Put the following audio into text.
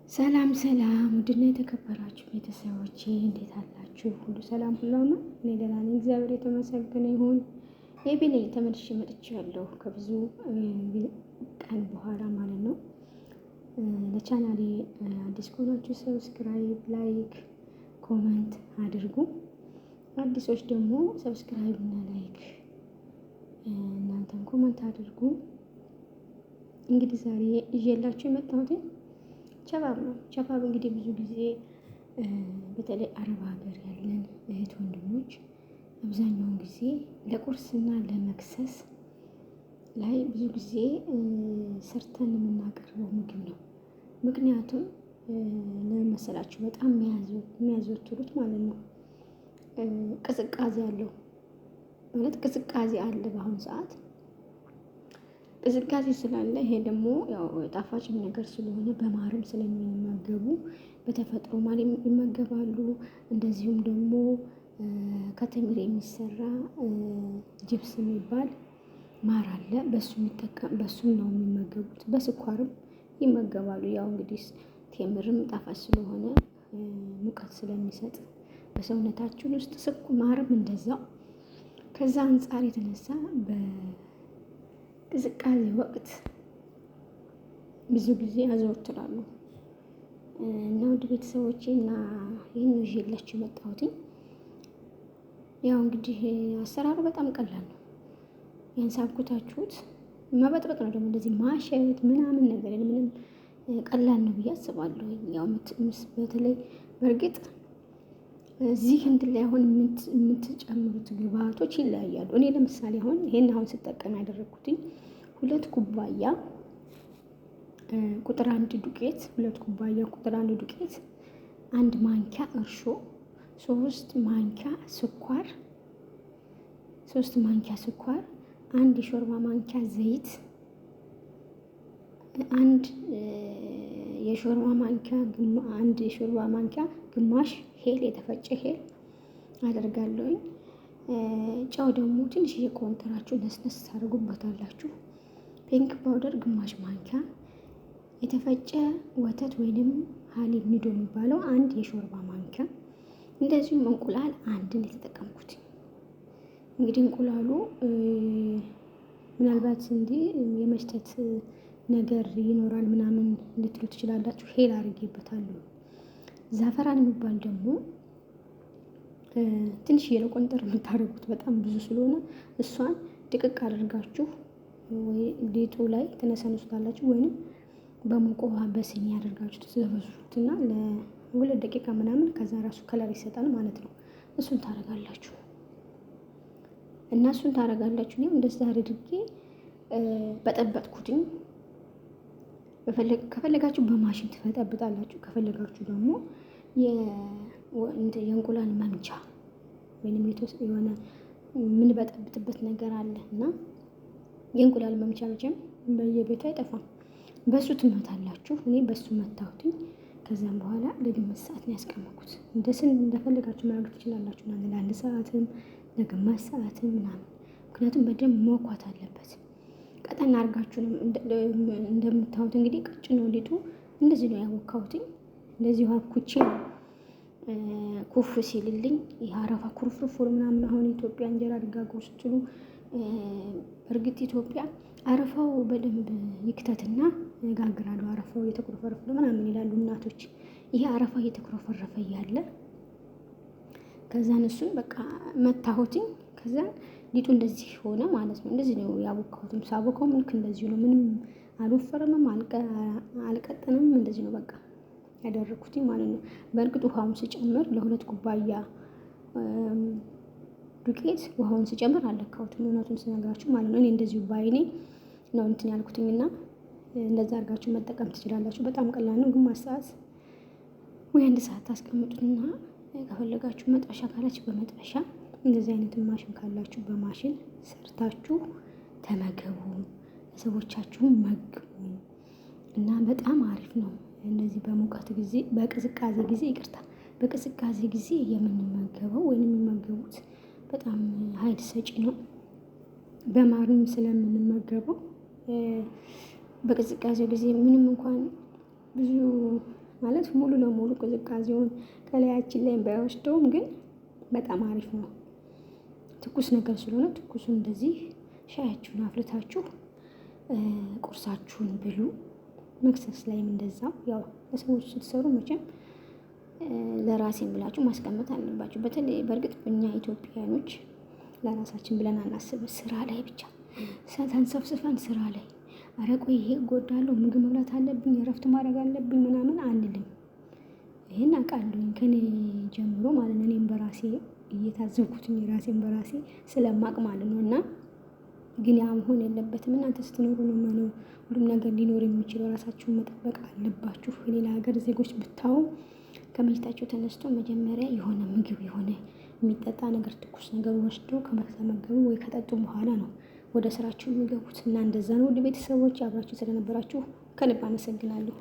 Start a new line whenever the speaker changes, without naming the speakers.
ሰላም ሰላም፣ ውድና የተከበራችሁ ቤተሰቦቼ እንዴት አላችሁ? ሁሉ ሰላም፣ ሁሉ አማን። እኔ ደህና ነኝ፣ እግዚአብሔር የተመሰገነ ይሁን። ኤቢ ነኝ፣ ተመልሼ መጥቻለሁ ከብዙ ቀን በኋላ ማለት ነው። ለቻናሌ አዲስ ከሆናችሁ ሰብስክራይብ፣ ላይክ፣ ኮመንት አድርጉ። አዲሶች ደግሞ ሰብስክራይብ እና ላይክ እናንተም ኮመንት አድርጉ። እንግዲህ ዛሬ ይዤላችሁ የመጣሁት ቸባብ ነው። ቸባብ እንግዲህ ብዙ ጊዜ በተለይ አረብ ሀገር ያለን እህት ወንድሞች አብዛኛውን ጊዜ ለቁርስና ለመክሰስ ላይ ብዙ ጊዜ ሰርተን የምናቀርበው ምግብ ነው። ምክንያቱም ለምን መሰላችሁ? በጣም የሚያዘወትሩት ማለት ነው ቅዝቃዜ አለው ማለት ቅዝቃዜ አለ በአሁኑ ሰዓት ቅዝቃዜ ስላለ፣ ይሄ ደግሞ ያው ጣፋጭም ነገር ስለሆነ በማርም ስለሚመገቡ በተፈጥሮ ማር ይመገባሉ። እንደዚሁም ደግሞ ከተምር የሚሰራ ጅብስ የሚባል ማር አለ። በሱም ነው የሚመገቡት። በስኳርም ይመገባሉ። ያው እንግዲህ ቴምርም ጣፋጭ ስለሆነ ሙቀት ስለሚሰጥ በሰውነታችን ውስጥ ማርም እንደዛው። ከዛ አንጻር የተነሳ ቅዝቃዜ ወቅት ብዙ ጊዜ አዘወትራሉ እና ውድ ቤተሰቦቼ እና ይህን ይዤላችሁ የመጣሁት ያው እንግዲህ አሰራሩ በጣም ቀላል ነው። ያን ሳብኩታችሁት መበጥበጥ ነው። ደግሞ እንደዚህ ማሸት ምናምን ነገር ምንም ቀላል ነው ብዬ አስባለሁ። ያው በተለይ በእርግጥ እዚህ እንትን ላይ አሁን የምትጨምሩት ግብአቶች ይለያያሉ። እኔ ለምሳሌ ይሄን አሁን ስጠቀም ያደረግኩትኝ 2 ኩባያ ቁጥር 1 ዱቄት፣ 2 ኩባያ ቁጥር 1 ዱቄት፣ 1 ማንኪያ እርሾ፣ 3 ማንኪያ ስኳር፣ 1 የሾርባ ማንኪያ ዘይት፣ 1 የሾርባ ማንኪያ ግማሽ ሄል፣ የተፈጨ ሄል አደርጋለሁኝ። ጨው ደግሞ ትንሽ እየቆንጠራችሁ ነስነስ ታደርጉበታላችሁ። ፒንክ ፓውደር ግማሽ ማንኪያ፣ የተፈጨ ወተት ወይንም ሀሊብ ኒዶ የሚባለው 1 የሾርባ ማንኪያ፣ እንደዚሁም እንቁላል 1 የተጠቀምኩት። እንግዲህ እንቁላሉ ምናልባት እንዲህ የመሽተት ነገር ይኖራል ምናምን ልትሉ ትችላላችሁ። ሄል አድርጌበታለሁ። ዛፈራን የሚባል ደግሞ ትንሽ የለቆንጠር የምታደርጉት በጣም ብዙ ስለሆነ እሷን ድቅቅ አድርጋችሁ ወይ ሊጡ ላይ ትነሰንሱታላችሁ ወይንም በሙቅ ውሃ በሲኒ አድርጋችሁ ትዘበዙትና ለ2 ደቂቃ ምናምን፣ ከዛ ራሱ ከለር ይሰጣል ማለት ነው። እሱን ታረጋላችሁ። እኔም እንደዛ አድርጌ በጠበጥኩትኝ። ከፈለጋችሁ በማሽን ትፈጠብጣላችሁ። ከፈለጋችሁ ደግሞ የእንቁላል መምቻ ወይንም የሆነ የምንበጠብጥበት ነገር አለ እና የእንቁላል መምቻ መቼም በየቤቱ አይጠፋም። በሱ ትመታላችሁ። እኔ በሱ መታሁትኝ። ከዛም በኋላ ለግማሽ ሰዓት ነው ያስቀመጥኩት። እንደፈለጋችሁ ማድረግ ትችላላችሁ። ለ1 ሰዓትም ለግማሽ ሰዓትም ምናምን። ምክንያቱም በደንብ መኳት አለበት። ቀጠን አድርጋችሁ ነው እንደምታዩት። እንግዲህ ቀጭን ነው ሊጡ። እንደዚህ ነው ያወካሁትኝ። እንደዚህ አብኩቼ ኩፍ ሲልልኝ ይሄ አረፋ ኩርፍርፉር ምናምን። አሁን ኢትዮጵያ እንጀራ አድርጋችሁ ስትሉ እርግጥ ኢትዮጵያ አረፋው በደንብ ይክተትና ጋግራሉ። አረፋው እየተኮረፈረፈ ምናምን ይላሉ እናቶች። ይሄ አረፋው እየተኮረፈረፈ እያለ ከዛን እሱን በቃ መታሁትኝ። ከዛን ሊጡ እንደዚህ ሆነ ማለት ነው። እንደዚህ ነው ያቦካሁትም። ሳቦካው ልክ እንደዚህ ነው። ምንም አልወፈረምም አልቀጠንም። እንደዚህ ነው በቃ ያደረኩትኝ ማለት ነው። በእርግጥ ውሃውን ስጨምር ለ2 ኩባያ ዱቄት ውሃውን ስጨምር አለካሁትም፣ እውነቱን ስነግራችሁ ማለት ነው። እኔ እንደዚሁ ባይኔ ነው እንትን ያልኩትኝና እንደዛ አድርጋችሁ መጠቀም ትችላላችሁ። በጣም ቀላል ነው። ግማሽ ሰዓት ወይ 1 ሰዓት ታስቀምጡትና ከፈለጋችሁ መጥበሻ ካላችሁ በመጥበሻ፣ እንደዚህ አይነት ማሽን ካላችሁ በማሽን ሰርታችሁ ተመገቡ፣ ለሰዎቻችሁም መግቡ እና በጣም አሪፍ ነው። እነዚህ በሙቀት ጊዜ በቅዝቃዜ ጊዜ የምንመገበው ወይንም የሚመገቡት በጣም ኃይል ሰጪ ነው። በማርም ስለምንመገበው በቅዝቃዜው ጊዜ ምንም እንኳን ብዙ ማለት ሙሉ ለሙሉ ቅዝቃዜውን ከላያችን ላይ ባይወስደውም ግን በጣም አሪፍ ነው። ትኩስ ነገር ስለሆነ ትኩሱን እንደዚህ ሻያችሁን አፍልታችሁ ቁርሳችሁን ብሉ። መክሰስ ላይም እንደዛው ያው ለሰዎች ስትሰሩ መቼም ለራሴን ብላችሁ ማስቀመጥ አለባችሁ። በተለይ በእርግጥ እኛ ኢትዮጵያኖች ለራሳችን ብለን አናስብ። ስራ ላይ ብቻ ተንሰፍስፈን ስራ ላይ ኧረ ቆይ ይሄ እጎዳለሁ፣ ምግብ መብላት አለብኝ፣ እረፍት ማድረግ አለብኝ ምናምን አንልም። ይሄን አውቃለሁኝ ከኔ ጀምሮ ማለት ነው። እኔም በራሴ እየታዘብኩትኝ ራሴን በራሴ ስለማቅ ማለት ነው። እና ግን ያ መሆን የለበትም። እናንተ ስትኖሩ ነው ሁሉም ነገር ሊኖር የሚችለው። ራሳችሁን መጠበቅ አለባችሁ። የሌላ ሀገር ዜጎች ብታዩ ከመኝታቸው ተነስቶ መጀመሪያ የሆነ ምግብ የሆነ የሚጠጣ ነገር ትኩስ ነገር ወስደው ከተመገቡ ወይ ከጠጡ በኋላ ነው ወደ ስራቸው የሚገቡት። እና እንደዛ ነው። ውድ ቤተሰቦች አብራችሁ ስለነበራችሁ ከልብ አመሰግናለሁ።